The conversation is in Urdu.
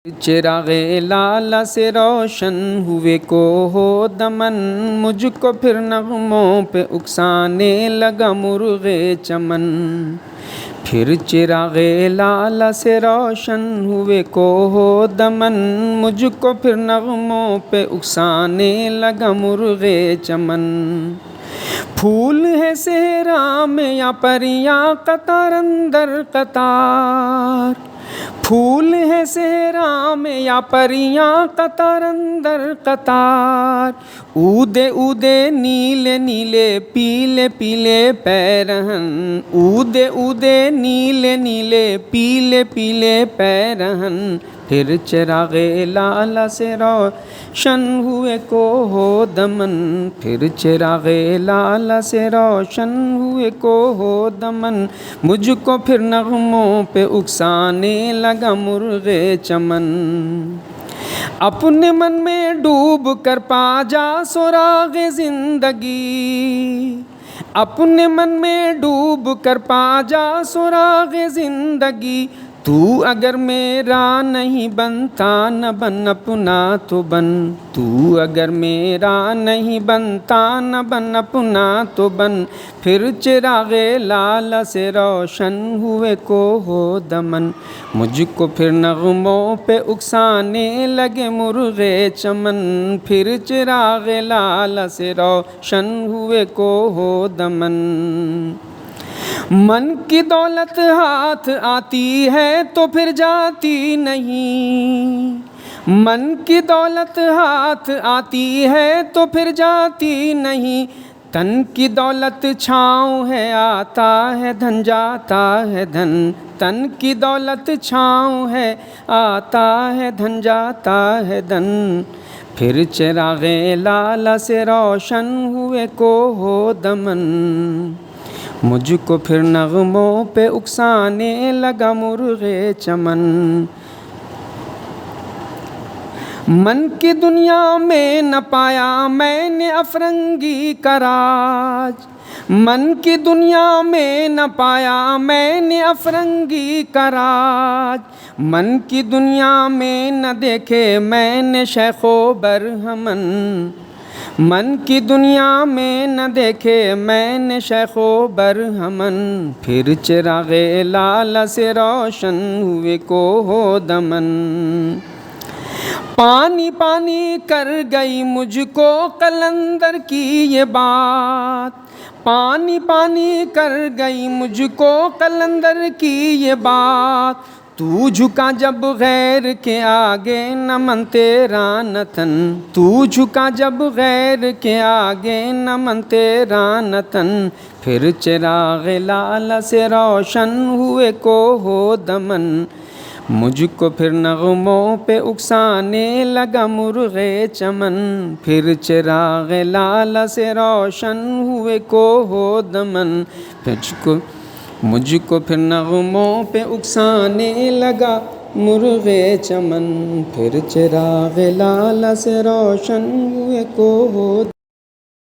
چراغ لالہ سے روشن ہوئے کو ہو دمن، مجھ کو پھر نغموں پہ اکسانے لگا مرغ چمن۔ پھر چراغ لالہ سے روشن ہوئے کو ہو دمن، مجھ کو پھر نغموں پہ اکسانے لگا مرغ چمن۔ پھول ہے صحرا میں یا پریاں قطار اندر قطار، پھول ہے صحرا میں یا پریاں قطار اندر قطار، اودے اودے نیلے نیلے پیلے پیلے پیرہن، اودے اودے نیلے نیلے پیلے پیلے پیرہن۔ پھر چراغ لالہ سے روشن ہوئے کو ہو دمن، پھر چراغ لالہ سے روشن ہوئے کو ہو دمن، مجھ کو پھر نغموں پہ اکسانے لگا مرغ چمن۔ اپنے من میں ڈوب کر پا جا سراغ زندگی، اپنے من میں ڈوب کر پا جا سراغ زندگی، تو اگر میرا نہیں بنتا نہ بن اپنا تو بن، تو اگر میرا نہیں بنتا نہ بن اپنا تو بن۔ پھر چراغ لالہ سے روشن ہوئے کو ہو دمن، مجھ کو پھر نغموں پہ اکسانے لگے مرغ چمن۔ پھر چراغ لالہ سے روشن ہوئے کو ہو دمن۔ من کی دولت ہاتھ آتی ہے تو پھر جاتی نہیں، من کی دولت ہاتھ آتی ہے تو پھر جاتی نہیں، تن کی دولت چھاؤں ہے آتا ہے دھن جاتا ہے دھن، تن کی دولت چھاؤں ہے آتا ہے دھن جاتا ہے دھن۔ پھر چراغ لالہ سے روشن ہوئے کو ہو دمن، مجھ کو پھر نغموں پہ اکسانے لگا مرغ چمن۔ من کی دنیا میں نہ پایا میں نے افرنگی کا راج، من کی دنیا میں نہ پایا میں نے افرنگی کا راج، من کی دنیا میں نہ دیکھے میں نے شیخ و برہمن، من کی دنیا میں نہ دیکھے میں نے شیخ و برہمن۔ پھر چراغ لالہ سے روشن ہوئے کو ہو دمن، پانی پانی کر گئی مجھ کو قلندر کی یہ بات، پانی پانی کر گئی مجھ کو قلندر کی یہ بات، تو جھکا جب غیر کے آگے نہ من تیرا نہ تن، تو جھکا جب غیر کے آگے نہ من تیرا نہ تن۔ پھر چراغ لالہ سے روشن ہوئے کو ہو دمن، مجھ کو پھر نغموں پہ اکسانے لگا مرغ چمن۔ پھر چراغ لالہ سے روشن ہوئے کو ہو دمن، مجھ کو پھر نغموں پہ اکسانے لگا مرغ چمن۔ پھر چراغ لالہ سے روشن ہوئے کو ہو